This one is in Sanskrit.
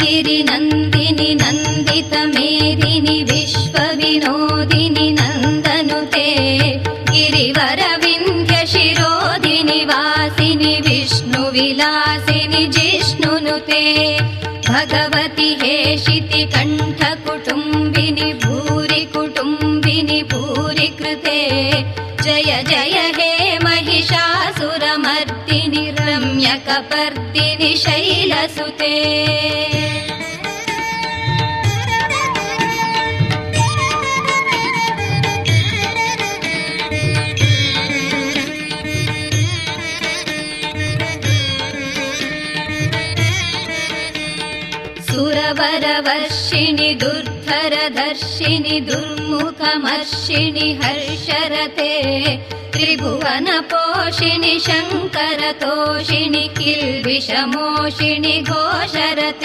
गिरिनन्दिनि नन्दितमेदिनि विश्वविनोदिनि नन्दनुते गिरिवरविन्ध्यशिरोधिनि वासिनि विष्णुविलासिनि जिष्णुनुते भगवति हेशिति कण्ठकुटुम्बिनि भूरि कुटुम्बिनि भूरि कृते जय जय हे महिषासुरमर्दिनि रम्यकपर्दिनि शैलसुते सुरवरवर्षिणि दुर्धरधर्षिणि दुर्मुखमर्षिणि हर्षरते त्रिभुवनपोषिणि शङ्करतोषिणि किल्बिषमोषिणि घोषरते।